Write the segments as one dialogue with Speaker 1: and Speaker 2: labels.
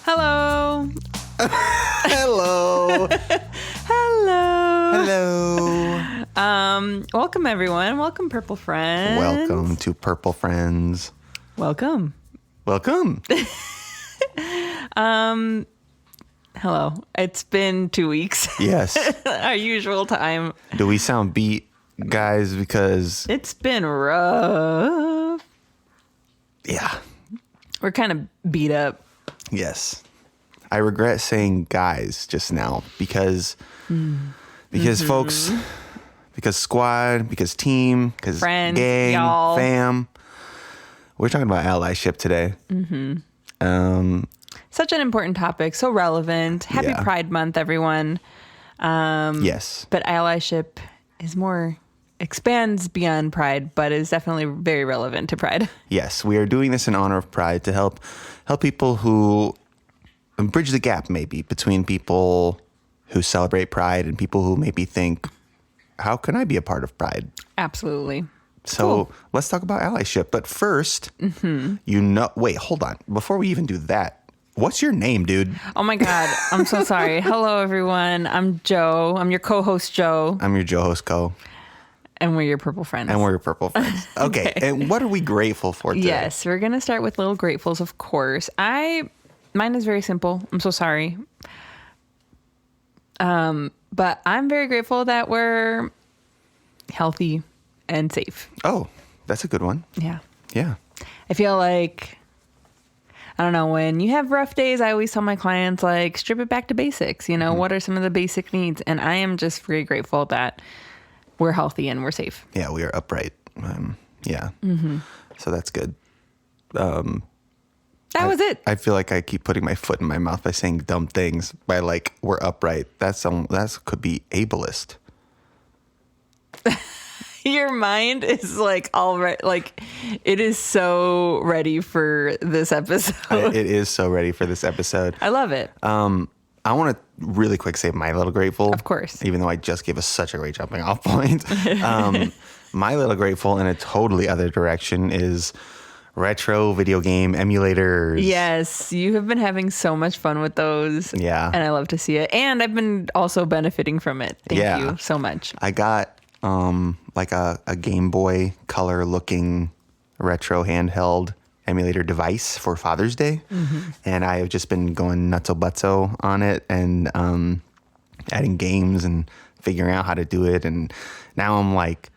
Speaker 1: Hello.
Speaker 2: Hello.
Speaker 1: Hello.
Speaker 2: Hello.
Speaker 1: Welcome everyone. Welcome Purple Friends.
Speaker 2: Welcome to Purple Friends.
Speaker 1: Welcome.
Speaker 2: Welcome.
Speaker 1: Hello. It's been 2 weeks.
Speaker 2: Yes.
Speaker 1: Our usual time.
Speaker 2: Do we sound beat, guys? Because
Speaker 1: It's been rough.
Speaker 2: yeah.
Speaker 1: We're kind of beat up.
Speaker 2: Yes. I regret saying guys just now because folks, because squad, because team, because
Speaker 1: Friends,
Speaker 2: gang,
Speaker 1: y'all.
Speaker 2: fam. We're talking about allyship today.
Speaker 1: Such an important topic. So relevant. Happy
Speaker 2: Yeah.
Speaker 1: Pride Month, everyone.
Speaker 2: Yes.
Speaker 1: But allyship is more, expands beyond Pride, but is definitely very relevant to Pride.
Speaker 2: Yes. We are doing this in honor of Pride to help people who bridge the gap maybe between people who celebrate Pride and people who maybe think, how can I be a part of Pride?
Speaker 1: Absolutely.
Speaker 2: So let's talk about allyship. But first, wait, hold on. Before we even do that, what's your name, dude?
Speaker 1: Oh my God. I'm so sorry. Hello, everyone. I'm Joe. I'm your co-host, Joe.
Speaker 2: I'm your Joe host co.
Speaker 1: And we're your Purple Friends.
Speaker 2: And we're your Purple Friends. Okay. And what are we grateful for today?
Speaker 1: Yes, we're going to start with little gratefuls, of course. Mine is very simple. I'm so sorry. But I'm very grateful that we're healthy and safe.
Speaker 2: Oh, that's a good one.
Speaker 1: Yeah.
Speaker 2: Yeah.
Speaker 1: I feel like, I don't know, when you have rough days, I always tell my clients, like, strip it back to basics. You know, what are some of the basic needs? And I am just very grateful that we're healthy and we're safe.
Speaker 2: Yeah, we are upright. Yeah. So that's good.
Speaker 1: That was it.
Speaker 2: I feel like I keep putting my foot in my mouth by saying dumb things by like, we're upright. That could be ableist.
Speaker 1: Your mind is like all right. Like it is so ready for this episode.
Speaker 2: It is so ready for this episode.
Speaker 1: I love it.
Speaker 2: I want to really quick say my little grateful.
Speaker 1: Of course.
Speaker 2: Even though I just gave us such a great jumping off point. My little grateful in a totally other direction is retro video game emulators.
Speaker 1: Yes, you have been having so much fun with those.
Speaker 2: Yeah.
Speaker 1: And I love to see it. And I've been also benefiting from it. Thank you so much.
Speaker 2: I got like a Game Boy Color looking retro handheld emulator device for Father's Day. And I have just been going nutso butso on it and adding games and figuring out how to do it. And now I'm like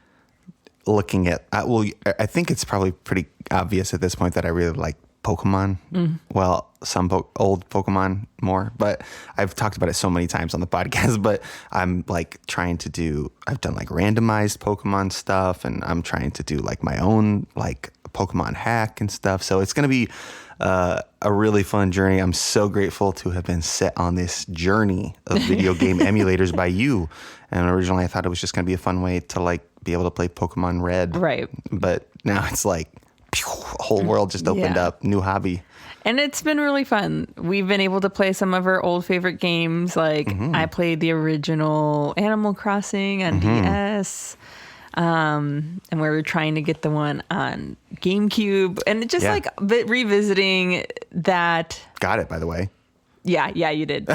Speaker 2: looking at, I think it's probably pretty obvious at this point that I really like Pokemon. Well, some old Pokemon more, but I've talked about it so many times on the podcast, but I'm like I've done like randomized Pokemon stuff and I'm trying to do like my own like Pokemon hack and stuff. So it's going to be a really fun journey. I'm so grateful to have been set on this journey of video game emulators by you. And originally I thought it was just going to be a fun way to like be able to play Pokemon Red.
Speaker 1: Right.
Speaker 2: But now it's like, whole world just opened up, new hobby.
Speaker 1: And it's been really fun. We've been able to play some of our old favorite games. Like I played the original Animal Crossing on DS. And we were trying to get the one on GameCube. And it just like revisiting that.
Speaker 2: Got it, by the way.
Speaker 1: Yeah, you did.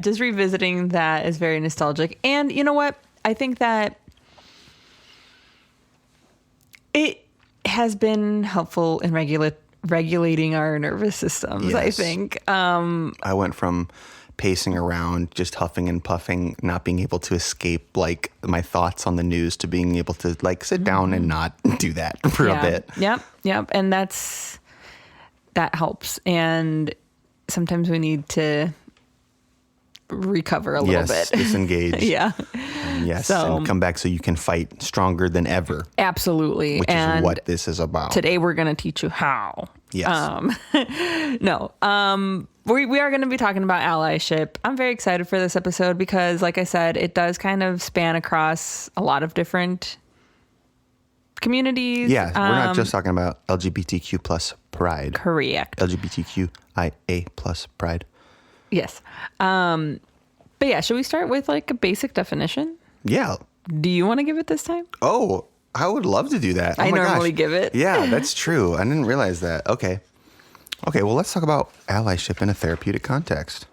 Speaker 1: Just revisiting that is very nostalgic. And you know what? I think that it has been helpful in regulating our nervous systems,
Speaker 2: Yes.
Speaker 1: I think.
Speaker 2: I went from pacing around, just huffing and puffing, not being able to escape like my thoughts on the news to being able to like sit down and not do that for a bit.
Speaker 1: Yep. And that helps. And sometimes we need to recover a little bit.
Speaker 2: Disengage.
Speaker 1: Yeah.
Speaker 2: Yes,
Speaker 1: So-
Speaker 2: and come back so you can fight stronger than ever,
Speaker 1: Absolutely.
Speaker 2: which is what this is about.
Speaker 1: Today we're going to teach you how.
Speaker 2: Yes.
Speaker 1: We are going to be talking about allyship. I'm very excited for this episode because, like I said, it does kind of span across a lot of different communities.
Speaker 2: Yeah, we're not just talking about LGBTQ plus pride.
Speaker 1: Correct.
Speaker 2: LGBTQIA plus pride.
Speaker 1: Yes. But yeah, should we start with like a basic definition?
Speaker 2: Yeah.
Speaker 1: Do you want to give it this time?
Speaker 2: Oh, I would love to do that. Oh
Speaker 1: I
Speaker 2: my
Speaker 1: normally
Speaker 2: gosh.
Speaker 1: give it.
Speaker 2: Yeah, that's true. I didn't realize that. Okay. Okay, well, let's talk about allyship in a therapeutic context.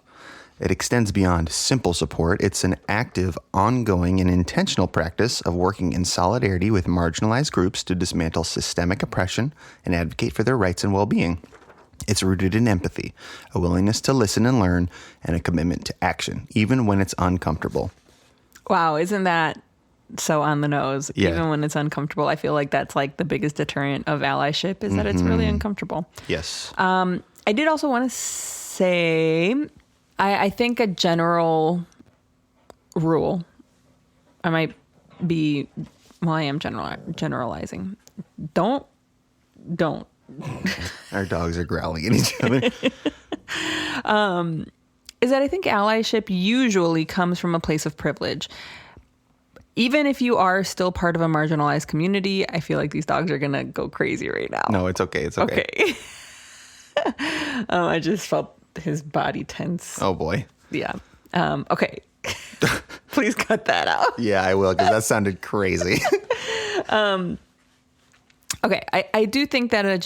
Speaker 2: It extends beyond simple support. It's an active, ongoing, and intentional practice of working in solidarity with marginalized groups to dismantle systemic oppression and advocate for their rights and well-being. It's rooted in empathy, a willingness to listen and learn, and a commitment to action, even when it's uncomfortable.
Speaker 1: Wow, isn't that so on the nose?
Speaker 2: Yeah.
Speaker 1: Even when it's uncomfortable, I feel like that's like the biggest deterrent of allyship is that it's really uncomfortable.
Speaker 2: Yes.
Speaker 1: I did also want to say, I think a general rule, I might be, well, I am generalizing. Don't.
Speaker 2: Our dogs are growling at each other.
Speaker 1: Is that I think allyship usually comes from a place of privilege. Even if you are still part of a marginalized community, I feel like these dogs are going to go crazy right now.
Speaker 2: No, it's okay. It's okay.
Speaker 1: Okay. I just felt his body tense.
Speaker 2: Oh, boy.
Speaker 1: Yeah. Okay. Please cut that out.
Speaker 2: Yeah, I will, because that sounded crazy.
Speaker 1: Okay. I do think that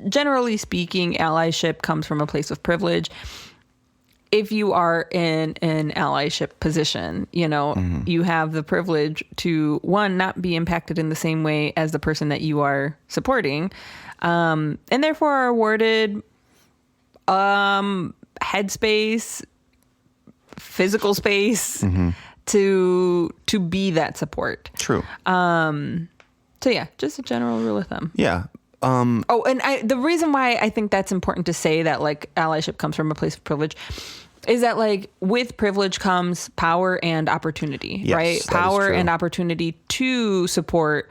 Speaker 1: generally speaking, allyship comes from a place of privilege. If you are in an allyship position, you have the privilege to, one, not be impacted in the same way as the person that you are supporting, and therefore are awarded headspace, physical space to be that support.
Speaker 2: True.
Speaker 1: So yeah, just a general rule of thumb.
Speaker 2: Yeah.
Speaker 1: And the reason why I think that's important to say that like allyship comes from a place of privilege is that like with privilege comes power and opportunity,
Speaker 2: Yes,
Speaker 1: right?
Speaker 2: that is
Speaker 1: Power
Speaker 2: true.
Speaker 1: and opportunity to support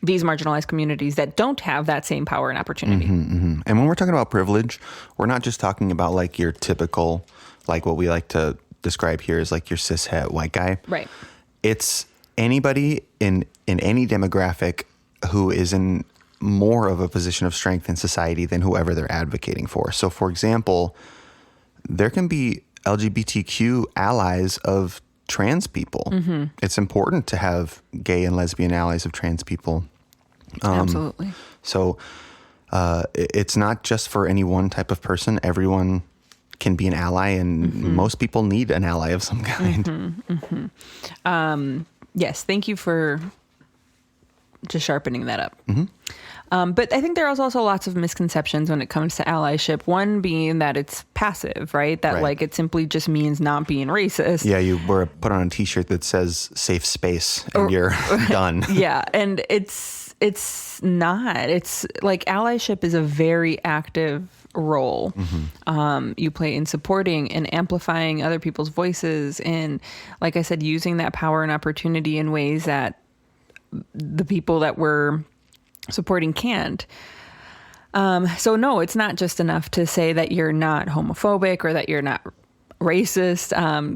Speaker 1: these marginalized communities that don't have that same power and opportunity.
Speaker 2: And when we're talking about privilege, we're not just talking about like your typical, like what we like to describe here as like your cishet white guy.
Speaker 1: Right.
Speaker 2: It's anybody in any demographic who is in more of a position of strength in society than whoever they're advocating for. So, for example, there can be LGBTQ allies of trans people. It's important to have gay and lesbian allies of trans people.
Speaker 1: Absolutely.
Speaker 2: So it's not just for any one type of person. Everyone can be an ally, and most people need an ally of some kind.
Speaker 1: Yes. Thank you for just sharpening that up. But I think there is also lots of misconceptions when it comes to allyship. One being that it's passive, right? That
Speaker 2: Right.
Speaker 1: like it simply just means not being racist.
Speaker 2: Yeah, you were put on a T-shirt that says "safe space" and you're done.
Speaker 1: Yeah, and it's not. It's like allyship is a very active role you play in supporting and amplifying other people's voices, and like I said, using that power and opportunity in ways that the people that we're supporting can't. So no, it's not just enough to say that you're not homophobic or that you're not racist.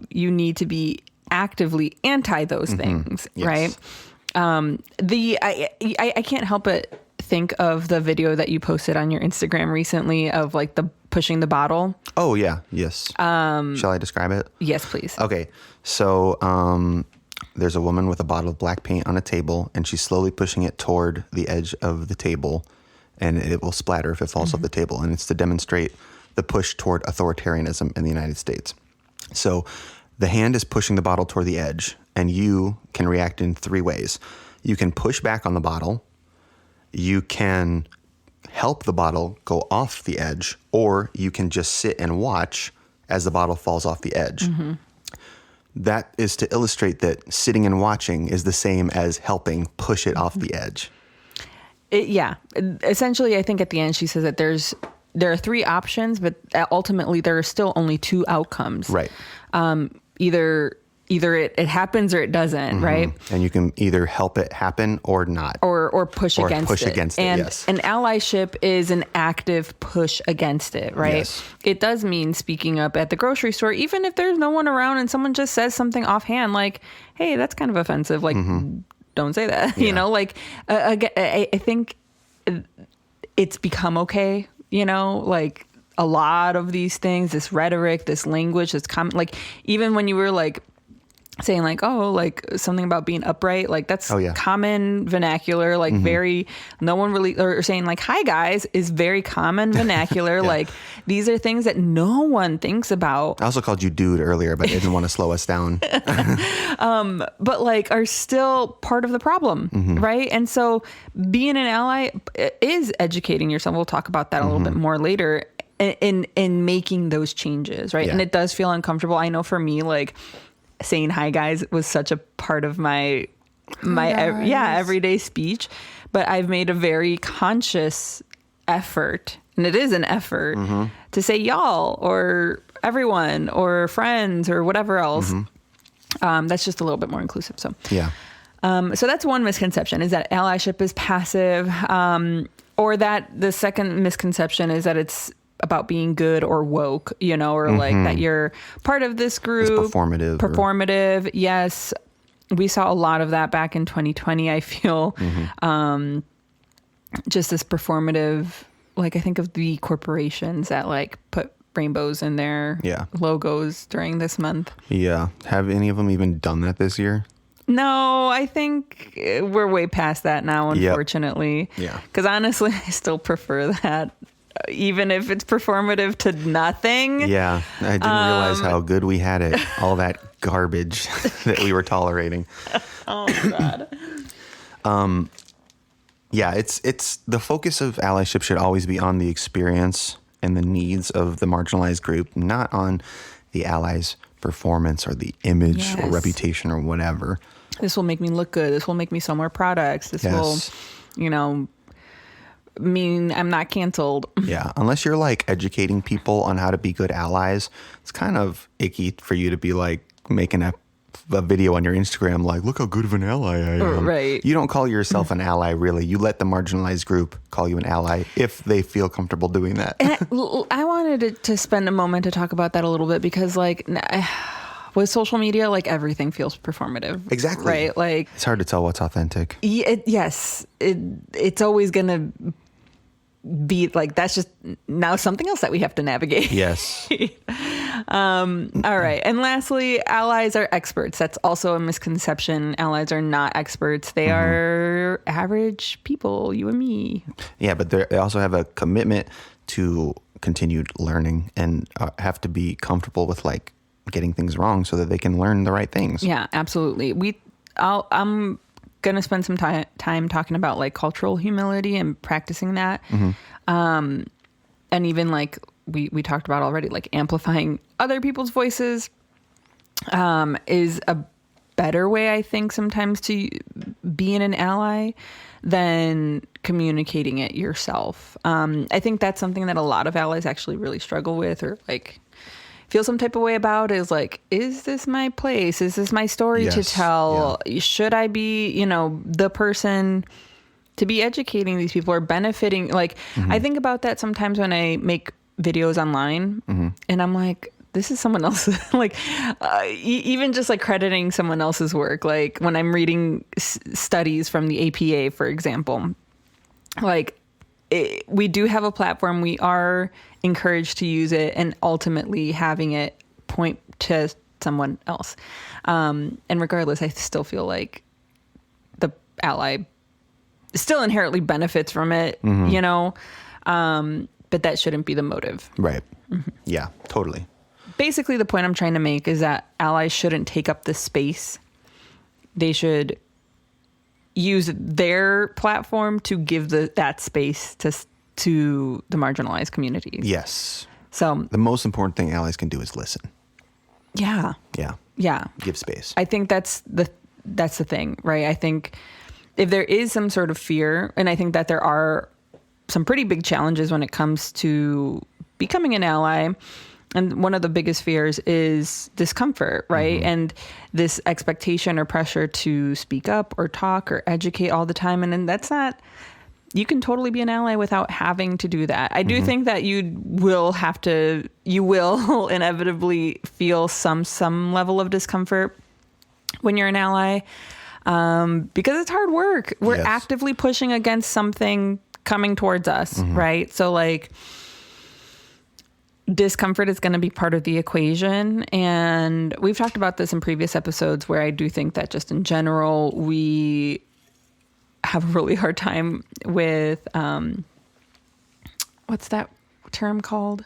Speaker 1: You need to be actively anti those things,
Speaker 2: Yes.
Speaker 1: right? I can't help but think of the video that you posted on your Instagram recently of like the pushing the bottle.
Speaker 2: Oh yeah, yes. Shall I describe it?
Speaker 1: Yes, please.
Speaker 2: Okay, so there's a woman with a bottle of black paint on a table, and she's slowly pushing it toward the edge of the table, and it will splatter if it falls off the table. And it's to demonstrate the push toward authoritarianism in the United States. So the hand is pushing the bottle toward the edge, and you can react in three ways. You can push back on the bottle, you can help the bottle go off the edge, or you can just sit and watch as the bottle falls off the edge. That is to illustrate that sitting and watching is the same as helping push it off the edge.
Speaker 1: Yeah. Essentially, I think at the end she says that there are three options, but ultimately there are still only two outcomes.
Speaker 2: Right.
Speaker 1: Either it happens or it doesn't, right?
Speaker 2: And you can either help it happen or not.
Speaker 1: Or push against it. And
Speaker 2: yes.
Speaker 1: an allyship is an active push against it, right?
Speaker 2: Yes.
Speaker 1: It does mean speaking up at the grocery store, even if there's no one around and someone just says something offhand like, hey, that's kind of offensive. Like, don't say that.
Speaker 2: Yeah.
Speaker 1: You know, like, again, I think it's become okay, you know, like a lot of these things, this rhetoric, this language, this comment, like even when you were like saying like, oh, like something about being upright, like that's common vernacular, like very, no one really, or saying like, hi guys is very common vernacular. Like these are things that no one thinks about.
Speaker 2: I also called you dude earlier, but I didn't want to slow us down.
Speaker 1: But like are still part of the problem, right? And so being an ally is educating yourself. We'll talk about that a little bit more later in making those changes, right? And it does feel uncomfortable. I know for me, like, saying hi guys was such a part of my everyday speech, but I've made a very conscious effort, and it is an effort to say y'all or everyone or friends or whatever else. That's just a little bit more inclusive. So so that's one misconception, is that allyship is passive, or that the second misconception is that it's about being good or woke, you know, or like that you're part of this group.
Speaker 2: It's performative.
Speaker 1: Yes. We saw a lot of that back in 2020, I feel. Just this performative, like I think of the corporations that like put rainbows in their logos during this month.
Speaker 2: Yeah. Have any of them even done that this year?
Speaker 1: No, I think we're way past that now, unfortunately.
Speaker 2: Yeah.
Speaker 1: Because honestly, I still prefer that. Even if it's performative to nothing.
Speaker 2: Yeah, I didn't realize how good we had it. All that garbage that we were tolerating.
Speaker 1: Oh, God.
Speaker 2: Yeah, it's the focus of allyship should always be on the experience and the needs of the marginalized group, not on the allies' performance or the image or reputation or whatever.
Speaker 1: This will make me look good. This will make me sell more products. This will, you know, mean I'm not canceled.
Speaker 2: Yeah, unless you're like educating people on how to be good allies, it's kind of icky for you to be like making a video on your Instagram like, look how good of an ally I am.
Speaker 1: Right.
Speaker 2: You don't call yourself an ally, really. You let the marginalized group call you an ally if they feel comfortable doing that.
Speaker 1: And I wanted to spend a moment to talk about that a little bit, because like with social media, like everything feels performative.
Speaker 2: Exactly.
Speaker 1: Right. Like
Speaker 2: it's hard to tell what's authentic.
Speaker 1: It's always going to be like, that's just now something else that we have to navigate.
Speaker 2: Yes.
Speaker 1: All right. And lastly, allies are experts. That's also a misconception. Allies are not experts. They are average people, you and me.
Speaker 2: Yeah, but they also have a commitment to continued learning and have to be comfortable with like getting things wrong so that they can learn the right things.
Speaker 1: Yeah, absolutely. I'm going to spend some time talking about like cultural humility and practicing that. And even like we talked about already, like amplifying other people's voices is a better way, I think, sometimes to being an ally than communicating it yourself. I think that's something that a lot of allies actually really struggle with, or like feel some type of way about, is like, is this my place? Is this my story to tell? Yeah. Should I be, you know, the person to be educating these people or benefiting? Like, I think about that sometimes when I make videos online and I'm like, this is someone else's, like, even just like crediting someone else's work. Like when I'm reading studies from the APA, for example, like we do have a platform. We are encouraged to use it, and ultimately having it point to someone else. And regardless, I still feel like the ally still inherently benefits from it, you know, but that shouldn't be the motive.
Speaker 2: Right. Yeah, totally.
Speaker 1: Basically, the point I'm trying to make is that allies shouldn't take up the space. They should use their platform to give that space to the marginalized communities.
Speaker 2: Yes.
Speaker 1: So
Speaker 2: the most important thing allies can do is listen.
Speaker 1: Yeah.
Speaker 2: Yeah.
Speaker 1: Yeah.
Speaker 2: Give space.
Speaker 1: I think that's the thing, right? I think if there is some sort of fear, and I think that there are some pretty big challenges when it comes to becoming an ally. And one of the biggest fears is discomfort, right? And this expectation or pressure to speak up or talk or educate all the time. And that's not, you can totally be an ally without having to do that. I do think that you will inevitably feel some level of discomfort when you're an ally, because it's hard work. We're actively pushing against something coming towards us, right? So like, discomfort is going to be part of the equation. And we've talked about this in previous episodes where I do think that just in general, we have a really hard time with, what's that term called?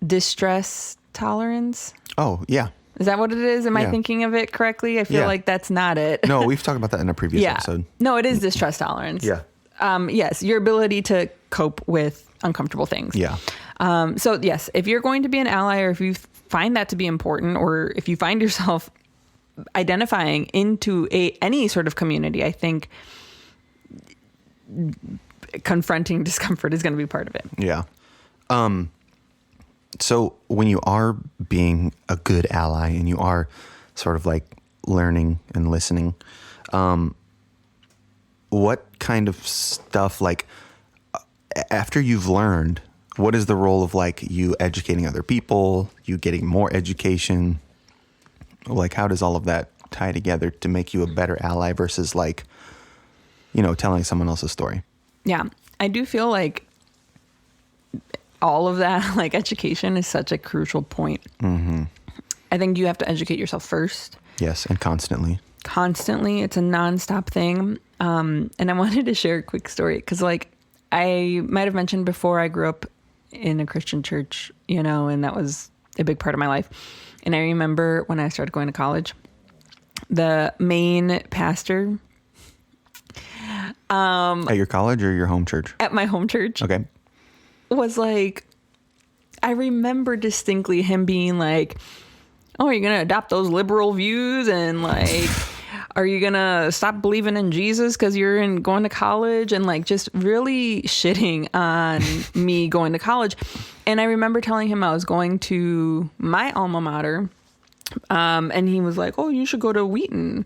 Speaker 1: Distress tolerance.
Speaker 2: Oh, yeah.
Speaker 1: Is that what it is? Am I
Speaker 2: Yeah.
Speaker 1: thinking of it correctly? I feel like that's not it.
Speaker 2: No, we've talked about that in a previous episode.
Speaker 1: No, it is distress tolerance.
Speaker 2: Yeah.
Speaker 1: Yes, your ability to cope with uncomfortable things.
Speaker 2: Yeah.
Speaker 1: So yes, if you're going to be an ally, or if you find that to be important, or if you find yourself identifying into any sort of community, I think confronting discomfort is going to be part of it.
Speaker 2: Yeah. So when you are being a good ally and you are sort of like learning and listening, what kind of stuff, like after you've learned, what is the role of like you educating other people, you getting more education? Like, how does all of that tie together to make you a better ally versus like, you know, telling someone else's story?
Speaker 1: Yeah, I do feel like all of that, like education is such a crucial point. Mm-hmm. I think you have to educate yourself first.
Speaker 2: Yes, and constantly. Constantly.
Speaker 1: It's a nonstop thing. And I wanted to share a quick story because, like, I might have mentioned before, I grew up in a Christian church, you know, and that was a big part of my life. And I remember when I started going to college, the main pastor
Speaker 2: at your college or your home church?
Speaker 1: At my home church.
Speaker 2: Okay.
Speaker 1: Was like, I remember distinctly him being like, oh, are you going to adopt those liberal views? And like, are you going to stop believing in Jesus because you're going to college? And like, just really shitting on me going to college. And I remember telling him I was going to my alma mater. And he was like, oh, you should go to Wheaton.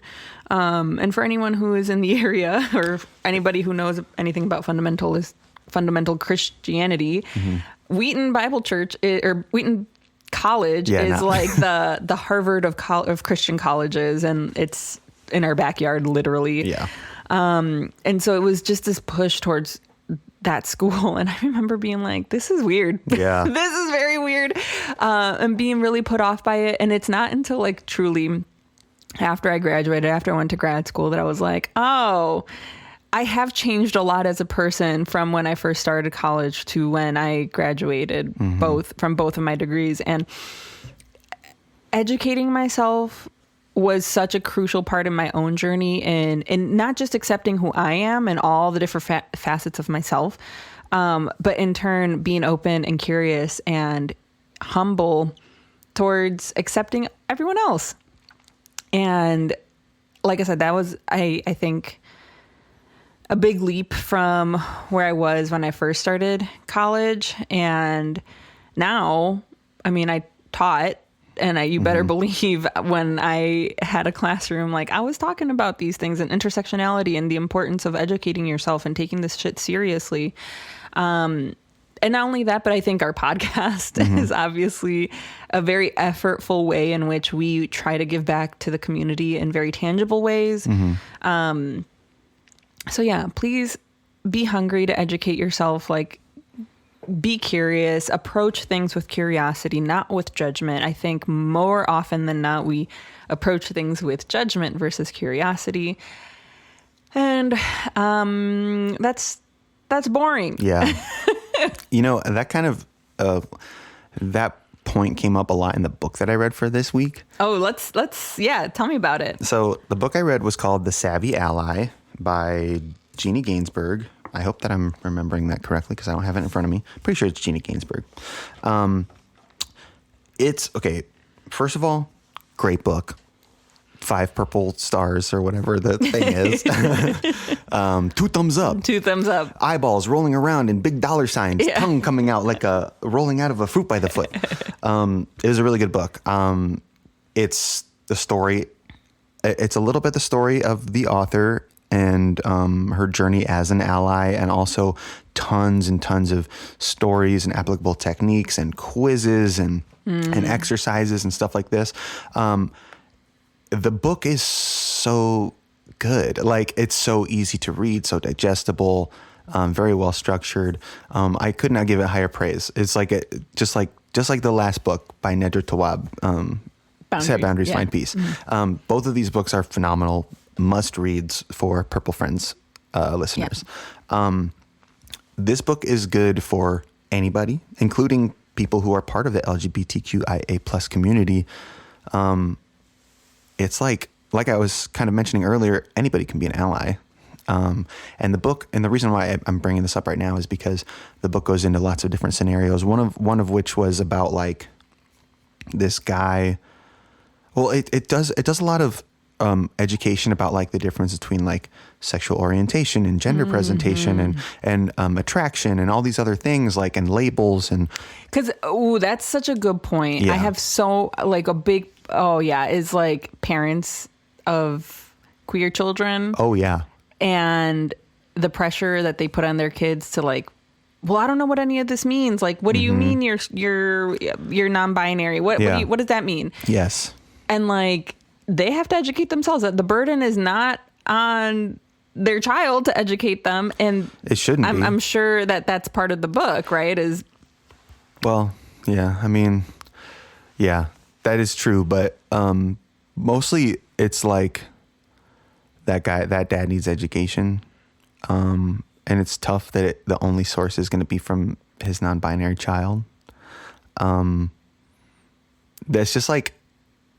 Speaker 1: And for anyone who is in the area or anybody who knows anything about fundamental Christianity, mm-hmm. Wheaton Bible Church or Wheaton College is like the Harvard of Christian colleges, and it's in our backyard, literally.
Speaker 2: Yeah.
Speaker 1: And so it was just this push towards that school, and I remember being like, this is weird.
Speaker 2: Yeah.
Speaker 1: This is very weird, and being really put off by it. And it's not until like truly after I graduated, after I went to grad school, that I was like, oh, I have changed a lot as a person from when I first started college to when I graduated, mm-hmm. both of my degrees. And educating myself was such a crucial part of my own journey, and not just accepting who I am and all the different facets of myself, but in turn being open and curious and humble towards accepting everyone else. And like I said, that was, I think, a big leap from where I was when I first started college. And now, I mean, I taught, and you better mm-hmm. believe when I had a classroom, like I was talking about these things and intersectionality and the importance of educating yourself and taking this shit seriously. And not only that, but I think our podcast mm-hmm. is obviously a very effortful way in which we try to give back to the community in very tangible ways. Mm-hmm. So yeah, please be hungry to educate yourself. Like, be curious, approach things with curiosity, not with judgment. I think more often than not, we approach things with judgment versus curiosity. And that's boring.
Speaker 2: Yeah. You know, that kind of, that point came up a lot in the book that I read for this week.
Speaker 1: Oh, yeah, tell me about it.
Speaker 2: So the book I read was called The Savvy Ally by Jeannie Gainsbourg. I hope that I'm remembering that correctly because I don't have it in front of me. Pretty sure it's Jeannie Gainsbourg. It's, okay, first of all, great book. 5 purple stars or whatever the thing is. 2 thumbs up. 2
Speaker 1: thumbs up.
Speaker 2: Eyeballs rolling around in big dollar signs. Yeah. Tongue coming out like rolling out of a fruit by the foot. It was a really good book. It's the story. It's a little bit the story of the author and her journey as an ally, and also tons and tons of stories and applicable techniques and quizzes and exercises and stuff like this. The book is so good. Like, it's so easy to read, so digestible. very well structured. I could not give it higher praise. It's like just like the last book by Nedra Tawwab, Set Boundaries, Find Peace. Both of these books are phenomenal must-reads for Purple Friends listeners. Yeah. This book is good for anybody, including people who are part of the LGBTQIA plus community. It's like I was kind of mentioning earlier, anybody can be an ally. And the book, and the reason why I'm bringing this up right now is because the book goes into lots of different scenarios. One of which was about like this guy. Well, it does a lot of education about like the difference between like sexual orientation and gender presentation and attraction and all these other things, like, and labels. And
Speaker 1: because that's such a good point.
Speaker 2: Yeah.
Speaker 1: I have so like a big is like parents of queer children.
Speaker 2: Oh yeah.
Speaker 1: And the pressure that they put on their kids to like, well, I don't know what any of this means. Like, what do you mean you're non-binary? What does that mean?
Speaker 2: Yes.
Speaker 1: And like, they have to educate themselves. The burden is not on their child to educate them. And
Speaker 2: it shouldn't be.
Speaker 1: I'm sure that that's part of the book, right?
Speaker 2: Well, yeah, I mean, yeah, that is true. But mostly it's like that dad needs education. And it's tough that the only source is going to be from his non-binary child. That's just like,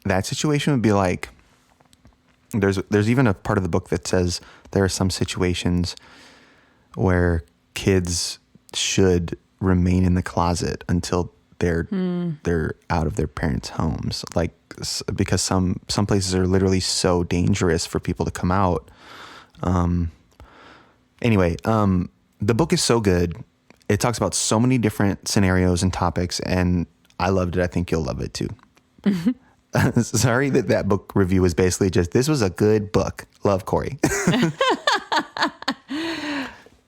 Speaker 2: that situation would be like, there's even a part of the book that says there are some situations where kids should remain in the closet until they're out of their parents' homes, like, because some places are literally so dangerous for people to come out. Anyway, the book is so good. It talks about so many different scenarios and topics, and I loved it. I think you'll love it too. Sorry that book review was basically just, this was a good book. Love, Corey.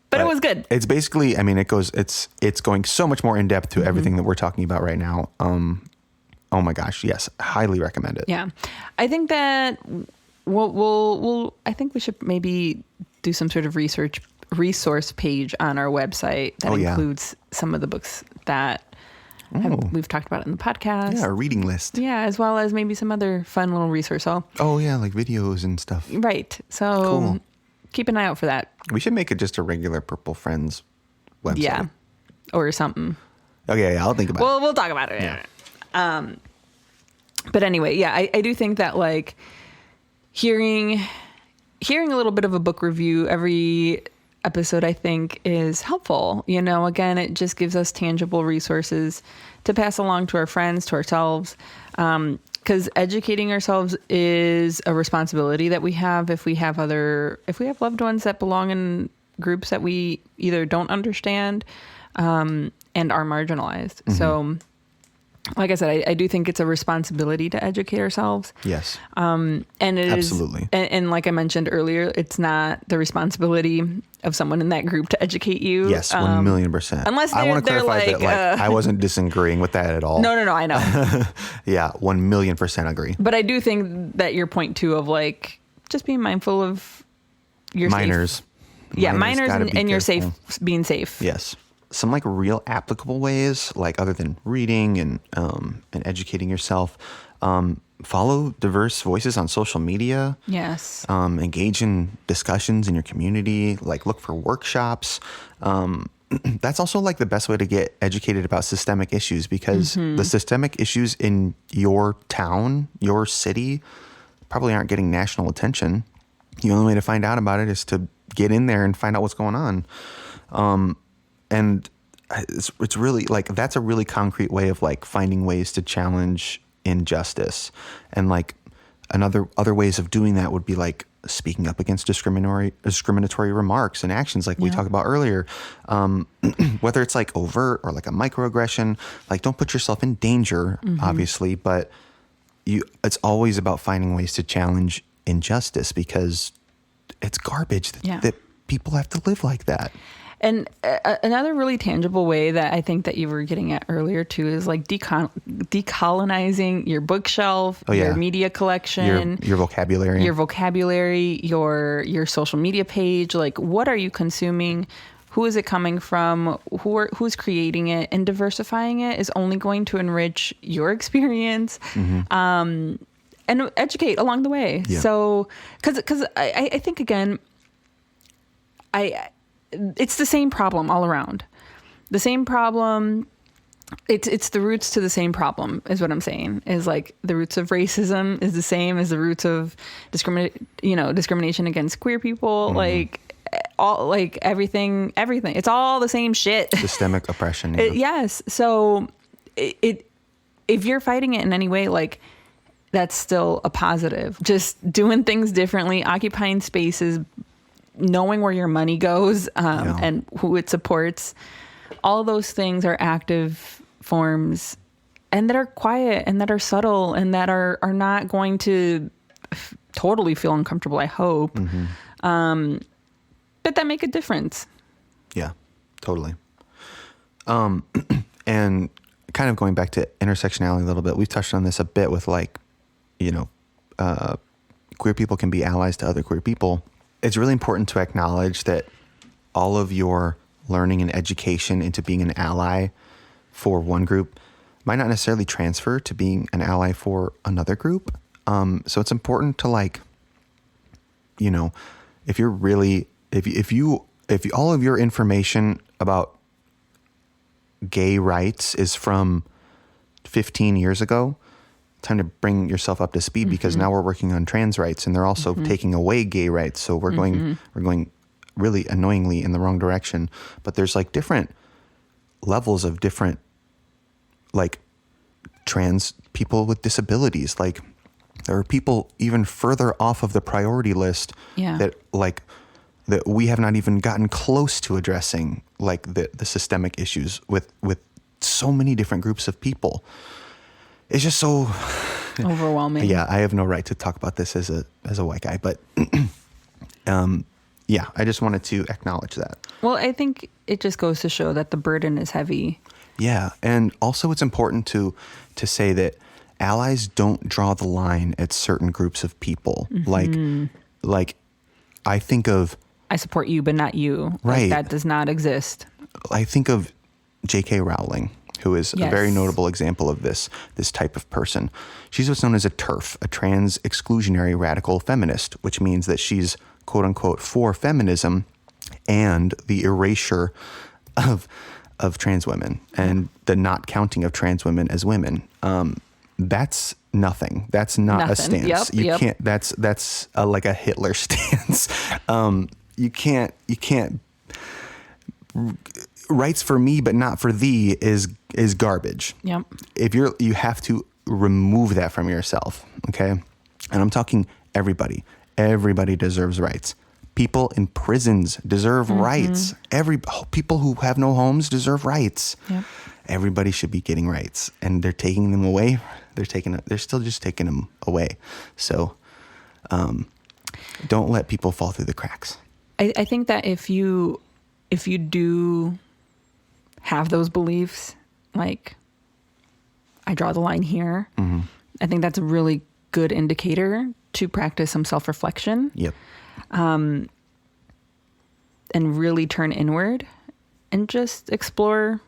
Speaker 1: But it was good.
Speaker 2: It's basically, I mean, it's going so much more in depth to everything that we're talking about right now. Oh my gosh. Yes. Highly recommend it.
Speaker 1: Yeah. I think that I think we should maybe do some sort of resource page on our website that includes some of the books that we've talked about in the podcast.
Speaker 2: Yeah, a reading list.
Speaker 1: Yeah, as well as maybe some other fun little resource.
Speaker 2: Oh yeah, like videos and stuff.
Speaker 1: Right. So cool. Keep an eye out for that.
Speaker 2: We should make it just a regular Purple Friends website. Yeah.
Speaker 1: Or something.
Speaker 2: Okay, yeah, I'll think about it.
Speaker 1: We'll talk about it. Yeah. But anyway, yeah, I do think that like hearing a little bit of a book review every episode, I think, is helpful. You know, again, it just gives us tangible resources to pass along to our friends, to ourselves. Because educating ourselves is a responsibility that we have if we have loved ones that belong in groups that we either don't understand and are marginalized. Mm-hmm. So, like I said, I do think it's a responsibility to educate ourselves.
Speaker 2: Yes.
Speaker 1: And it
Speaker 2: absolutely
Speaker 1: is, and like I mentioned earlier, it's not the responsibility of someone in that group to educate you.
Speaker 2: Yes, 1,000,000%.
Speaker 1: Unless
Speaker 2: I want to clarify
Speaker 1: like,
Speaker 2: that I wasn't disagreeing with that at all.
Speaker 1: No, I know.
Speaker 2: Yeah, 1,000,000% agree.
Speaker 1: But I do think that your point too of like just being mindful of your
Speaker 2: minors.
Speaker 1: Minors and your being safe.
Speaker 2: Yes. Some like real applicable ways, like other than reading and educating yourself, follow diverse voices on social media.
Speaker 1: Yes.
Speaker 2: Engage in discussions in your community, like look for workshops. That's also like the best way to get educated about systemic issues, because the systemic issues in your town, your city, probably aren't getting national attention. The only way to find out about it is to get in there and find out what's going on. And it's really like, that's a really concrete way of like finding ways to challenge injustice. And like other ways of doing that would be like speaking up against discriminatory remarks and actions like we talked about earlier. Whether it's like overt or like a microaggression, like don't put yourself in danger, obviously, but it's always about finding ways to challenge injustice, because it's garbage that people have to live like that.
Speaker 1: And another really tangible way that I think that you were getting at earlier too is like decolonizing your bookshelf, your media collection,
Speaker 2: your vocabulary,
Speaker 1: your social media page. Like, what are you consuming? who is it coming from, who's creating it, and diversifying it is only going to enrich your experience. And educate along the way.
Speaker 2: Yeah.
Speaker 1: So, because I think, again, it's the same problem all around. The same problem. It's the roots to the same problem, is what I'm saying. Is like the roots of racism is the same as the roots of discrimination against queer people. Like everything. It's all the same shit.
Speaker 2: Systemic oppression. Yeah.
Speaker 1: Yes. So if you're fighting it in any way, like, that's still a positive. Just doing things differently, occupying spaces, knowing where your money goes, and who it supports. All those things are active forms, and that are quiet, and that are subtle, and that are not going to totally feel uncomfortable, I hope. But that make a difference.
Speaker 2: Yeah, totally. And kind of going back to intersectionality a little bit, we've touched on this a bit with, like, queer people can be allies to other queer people. It's really important to acknowledge that all of your learning and education into being an ally for one group might not necessarily transfer to being an ally for another group. So it's important to, like, if you're really, if you all of your information about gay rights is from 15 years ago, time to bring yourself up to speed, because now we're working on trans rights, and they're also taking away gay rights. So we're going really annoyingly in the wrong direction. But there's, like, different levels of different, like, trans people with disabilities. Like, there are people even further off of the priority list that we have not even gotten close to addressing, like the systemic issues with so many different groups of people. It's just so
Speaker 1: overwhelming.
Speaker 2: Yeah, I have no right to talk about this as a white guy, but yeah, I just wanted to acknowledge that.
Speaker 1: Well, I think it just goes to show that the burden is heavy.
Speaker 2: Yeah, and also it's important to say that allies don't draw the line at certain groups of people. Like I think of,
Speaker 1: I support you, but not you.
Speaker 2: Right.
Speaker 1: Like, that does not exist.
Speaker 2: I think of J.K. Rowling, who is a very notable example of this type of person. She's what's known as a TERF, a trans exclusionary radical feminist, which means that she's, quote unquote, for feminism and the erasure of trans women and the not counting of trans women as women. That's nothing. That's not a stance. You can't. That's like a Hitler stance. You can't. Rights for me, but not for thee is garbage.
Speaker 1: Yep.
Speaker 2: You have to remove that from yourself. Okay. And I'm talking everybody. Everybody deserves rights. People in prisons deserve rights. People who have no homes deserve rights.
Speaker 1: Yep.
Speaker 2: Everybody should be getting rights, and they're taking them away. They're still just taking them away. So, don't let people fall through the cracks.
Speaker 1: I think that if you do have those beliefs, like, I draw the line here, I think that's a really good indicator to practice some self-reflection.
Speaker 2: Yep.
Speaker 1: And really turn inward and just explore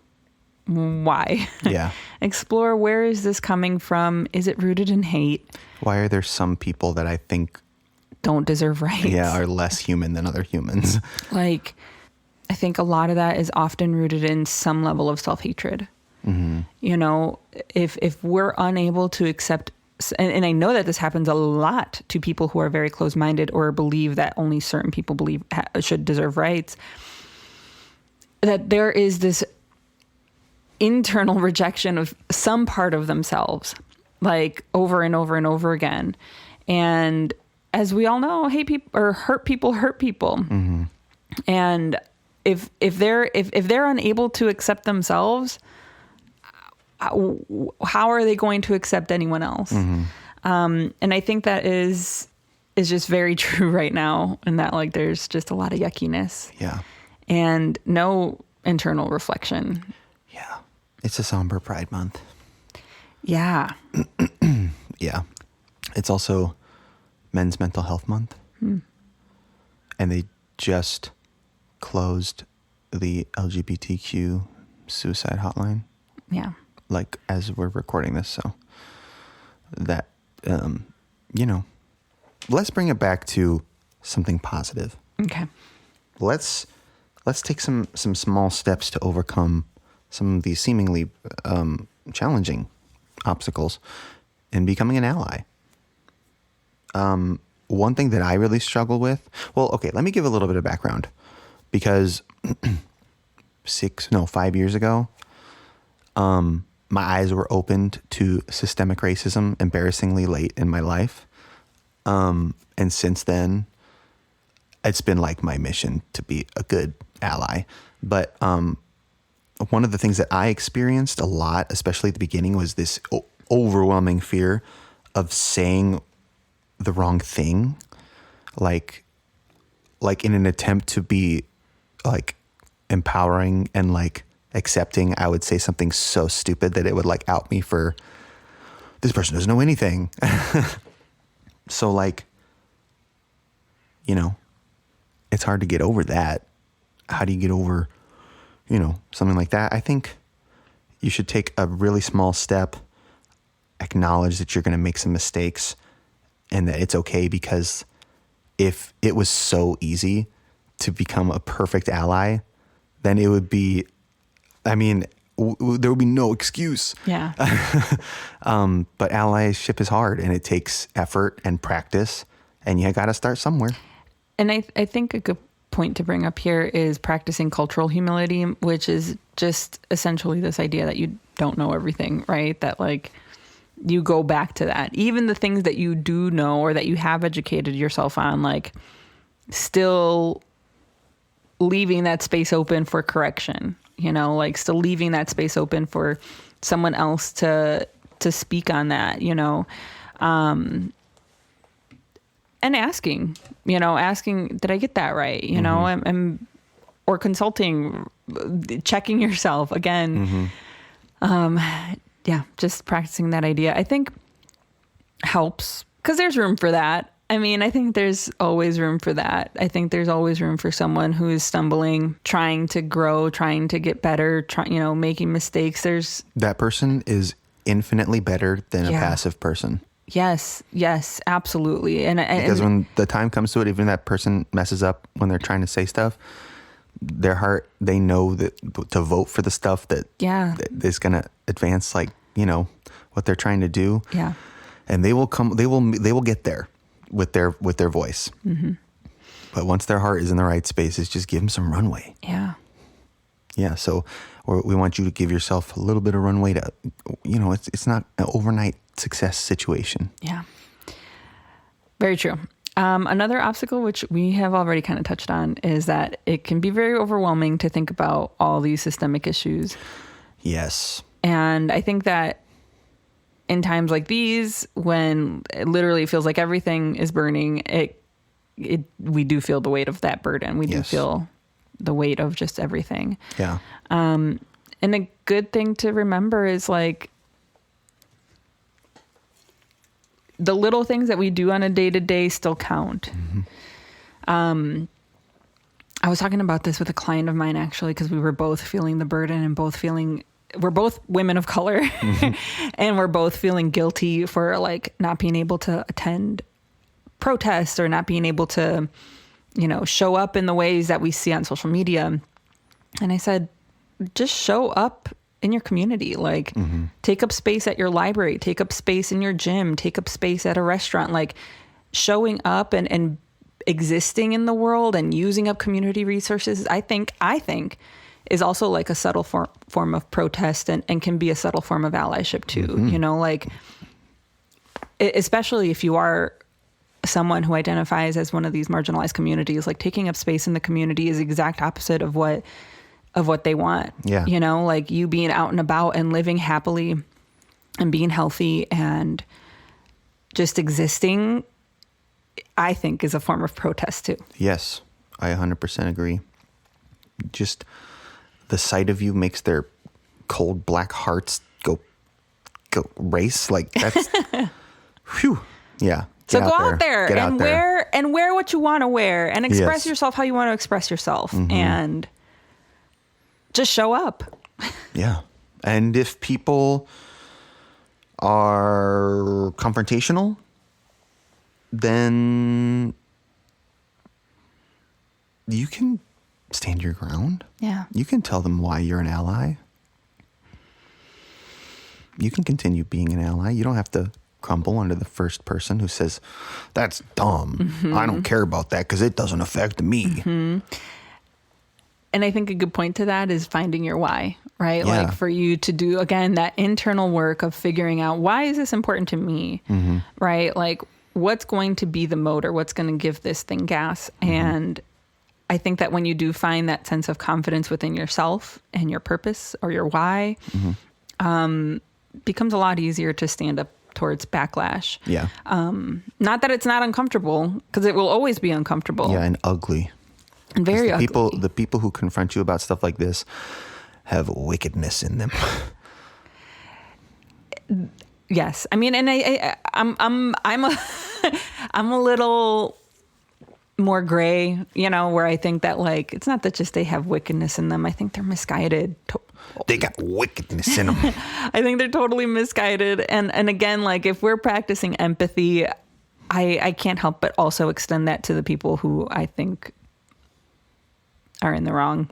Speaker 1: why.
Speaker 2: Yeah.
Speaker 1: Explore, where is this coming from? Is it rooted in hate?
Speaker 2: Why are there some people that I think
Speaker 1: don't deserve rights?
Speaker 2: Yeah, are less human than other humans.
Speaker 1: Like, I think a lot of that is often rooted in some level of self-hatred. You know, if we're unable to accept, and I know that this happens a lot to people who are very closed-minded or believe that only certain people should deserve rights, that there is this internal rejection of some part of themselves, like, over and over and over again. And as we all know, hurt people hurt people. And if they're unable to accept themselves, how are they going to accept anyone else? And I think that is just very true right now, and that, like, there's just a lot of yuckiness.
Speaker 2: Yeah.
Speaker 1: And no internal reflection.
Speaker 2: Yeah. It's a somber Pride Month.
Speaker 1: Yeah.
Speaker 2: Yeah. It's also Men's Mental Health Month. And they just closed the LGBTQ suicide hotline.
Speaker 1: Yeah.
Speaker 2: Like as we're recording this, so that you know, let's bring it back to something positive.
Speaker 1: Okay.
Speaker 2: Let's take some small steps to overcome some of these seemingly challenging obstacles in becoming an ally. One thing that I really struggle with, well, okay, let me give a little bit of background, because 5 years ago, my eyes were opened to systemic racism embarrassingly late in my life. And since then, it's been like my mission to be a good ally. But one of the things that I experienced a lot, especially at the beginning, was this overwhelming fear of saying the wrong thing. Like in an attempt to be like empowering and like accepting, I would say something so stupid that it would like out me for, this person doesn't know anything. So like, you know, it's hard to get over that. How do you get over, you know, something like that? I think you should take a really small step, acknowledge that you're going to make some mistakes and that it's okay, because if it was so easy to become a perfect ally, then it would be, I mean, there would be no excuse.
Speaker 1: Yeah.
Speaker 2: But allyship is hard and it takes effort and practice, and you got to start somewhere.
Speaker 1: And I think a good point to bring up here is practicing cultural humility, which is just essentially this idea that you don't know everything, right? That like you go back to that. Even the things that you do know or that you have educated yourself on, like still leaving that space open for correction, you know, like still leaving that space open for someone else to speak on that, you know, and asking, did I get that right? You know, or consulting, checking yourself again. Yeah, just practicing that idea, I think helps, because there's room for that. I mean, I think there's always room for that. I think there's always room for someone who is stumbling, trying to grow, trying to get better, making mistakes.
Speaker 2: That person is infinitely better than a passive person.
Speaker 1: Yes, absolutely.
Speaker 2: Because when the time comes to it, even that person messes up when they're trying to say stuff, their heart, they know that to vote for the stuff that is going to advance, like, you know, what they're trying to do.
Speaker 1: Yeah.
Speaker 2: And they will get there with their voice. Mm-hmm. But once their heart is in the right spaces, just give them some runway.
Speaker 1: Yeah.
Speaker 2: Yeah. So we want you to give yourself a little bit of runway to, you know, it's not an overnight success situation.
Speaker 1: Yeah. Very true. Another obstacle, which we have already kind of touched on, is that it can be very overwhelming to think about all these systemic issues.
Speaker 2: Yes.
Speaker 1: And I think that in times like these, when it literally feels like everything is burning, we do feel the weight of that burden. We do feel the weight of just everything.
Speaker 2: Yeah.
Speaker 1: And a good thing to remember is like the little things that we do on a day-to-day still count. Mm-hmm. I was talking about this with a client of mine, actually, because we were both feeling the burden and we're both women of color, mm-hmm. and we're both feeling guilty for like not being able to attend protests or not being able to, you know, show up in the ways that we see on social media. And I said, just show up in your community, like mm-hmm. take up space at your library, take up space in your gym, take up space at a restaurant, like showing up and existing in the world and using up community resources. I think is also like a subtle form of protest and can be a subtle form of allyship too. Mm-hmm. You know, like especially if you are someone who identifies as one of these marginalized communities, like taking up space in the community is the exact opposite of what they want.
Speaker 2: Yeah.
Speaker 1: You know, like you being out and about and living happily and being healthy and just existing, I think is a form of protest too.
Speaker 2: Yes, I 100% agree. Just the sight of you makes their cold black hearts go race. Like that's, whew. Yeah.
Speaker 1: So go out there and wear what you want to wear and express yourself how you want to express yourself. Mm-hmm. And just show up.
Speaker 2: Yeah. And if people are confrontational, then you can stand your ground.
Speaker 1: Yeah.
Speaker 2: You can tell them why you're an ally. You can continue being an ally. You don't have to crumble under the first person who says, that's dumb. I don't care about that because it doesn't affect me.
Speaker 1: And I think a good point to that is finding your why, right?
Speaker 2: Yeah.
Speaker 1: Like for you to do, again, that internal work of figuring out, why is this important to me, right? Like what's going to be the motor? What's going to give this thing gas? And I think that when you do find that sense of confidence within yourself and your purpose or your why, becomes a lot easier to stand up towards backlash.
Speaker 2: Yeah.
Speaker 1: Not that it's not uncomfortable, because it will always be uncomfortable.
Speaker 2: Yeah, and ugly.
Speaker 1: And very ugly.
Speaker 2: The people who confront you about stuff like this have wickedness in them.
Speaker 1: Yes. I mean, and I'm I'm a little more gray, where I think that like, it's not that just they have wickedness in them. I think they're misguided.
Speaker 2: They got wickedness in them.
Speaker 1: I think they're totally misguided. And again, like if we're practicing empathy, I can't help but also extend that to the people who I think are in the wrong.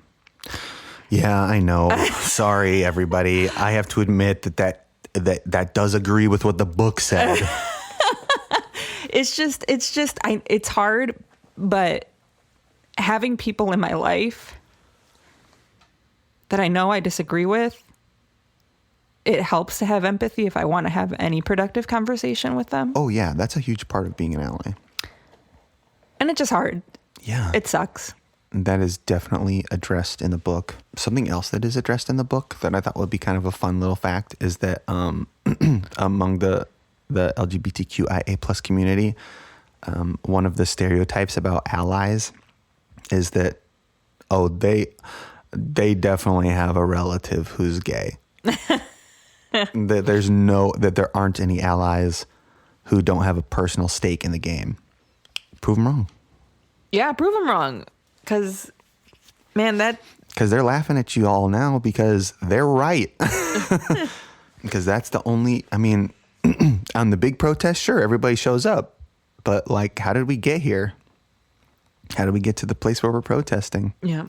Speaker 2: Yeah, I know. Sorry, everybody. I have to admit that does agree with what the book said.
Speaker 1: It's hard, but having people in my life that I know I disagree with, it helps to have empathy if I want to have any productive conversation with them.
Speaker 2: Oh, yeah. That's a huge part of being an ally.
Speaker 1: And it's just hard.
Speaker 2: Yeah.
Speaker 1: It sucks.
Speaker 2: That is definitely addressed in the book. Something else that is addressed in the book that I thought would be kind of a fun little fact is that among the LGBTQIA plus community, one of the stereotypes about allies is that, they definitely have a relative who's gay. that there aren't any allies who don't have a personal stake in the game. Prove them wrong.
Speaker 1: Yeah, prove them wrong. Because, man,
Speaker 2: because they're laughing at you all now because they're right. Because that's the only, I mean, on the big protest, sure, everybody shows up. But, like, how did we get here? How did we get to the place where we're protesting?
Speaker 1: Yeah.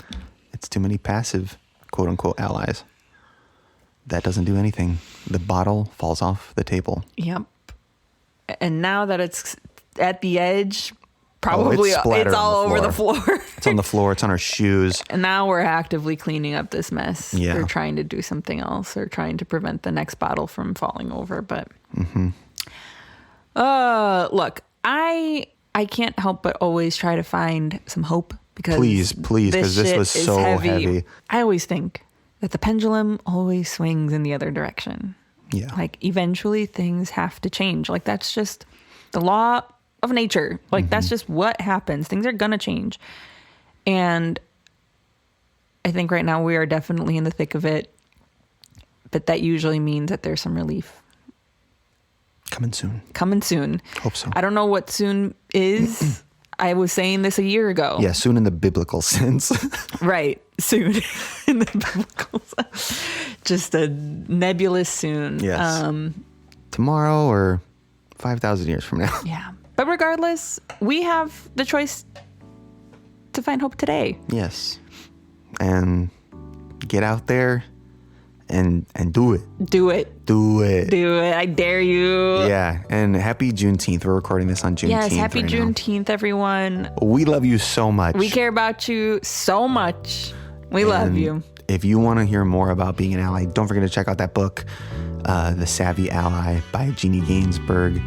Speaker 2: It's too many passive, quote unquote, allies. That doesn't do anything. The bottle falls off the table.
Speaker 1: Yep. And now that it's at the edge, probably it's all over the floor.
Speaker 2: It's on the floor. It's on our shoes.
Speaker 1: And now we're actively cleaning up this mess.
Speaker 2: Yeah.
Speaker 1: We're trying to do something else or trying to prevent the next bottle from falling over. But look, I can't help but always try to find some hope because
Speaker 2: please, because this was so heavy.
Speaker 1: I always think that the pendulum always swings in the other direction.
Speaker 2: Yeah.
Speaker 1: Like eventually things have to change. Like that's just the law of nature. Like that's just what happens. Things are going to change. And I think right now we are definitely in the thick of it, but that usually means that there's some relief.
Speaker 2: Coming soon.
Speaker 1: Coming soon.
Speaker 2: Hope so.
Speaker 1: I don't know what soon is. I was saying this a year ago.
Speaker 2: Yeah, soon in the biblical sense.
Speaker 1: Right. Soon in the biblical sense. Just a nebulous soon.
Speaker 2: Yes. Tomorrow or 5,000 years from now.
Speaker 1: Yeah. But regardless, we have the choice to find hope today.
Speaker 2: Yes. And get out there and do it.
Speaker 1: Do it.
Speaker 2: Do it.
Speaker 1: Do it. I dare you.
Speaker 2: Yeah. And happy Juneteenth. We're recording this on Juneteenth.
Speaker 1: Yes, happy
Speaker 2: right
Speaker 1: Juneteenth, everyone.
Speaker 2: We love you so much.
Speaker 1: We care about you so much. We love you.
Speaker 2: If you want to hear more about being an ally, don't forget to check out that book, The Savvy Ally by Jeannie Gainsbourg.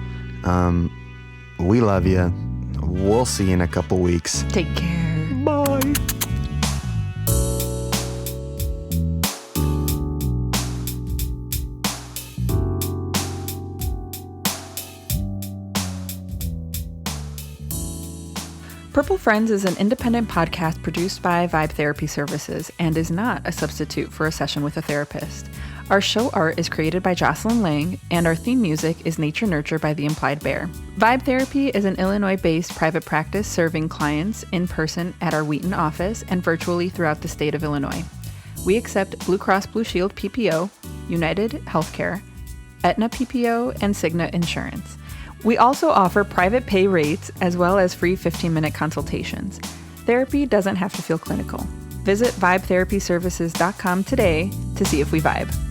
Speaker 2: We love you. We'll see you in a couple weeks.
Speaker 1: Take care.
Speaker 2: Bye.
Speaker 1: Purple Friends is an independent podcast produced by Vibe Therapy Services and is not a substitute for a session with a therapist. Our show art is created by Jocelyn Lang, and our theme music is Nature Nurture by The Implied Bear. Vibe Therapy is an Illinois-based private practice serving clients in person at our Wheaton office and virtually throughout the state of Illinois. We accept Blue Cross Blue Shield PPO, United Healthcare, Aetna PPO, and Cigna Insurance. We also offer private pay rates as well as free 15-minute consultations. Therapy doesn't have to feel clinical. Visit vibetherapyservices.com today to see if we vibe.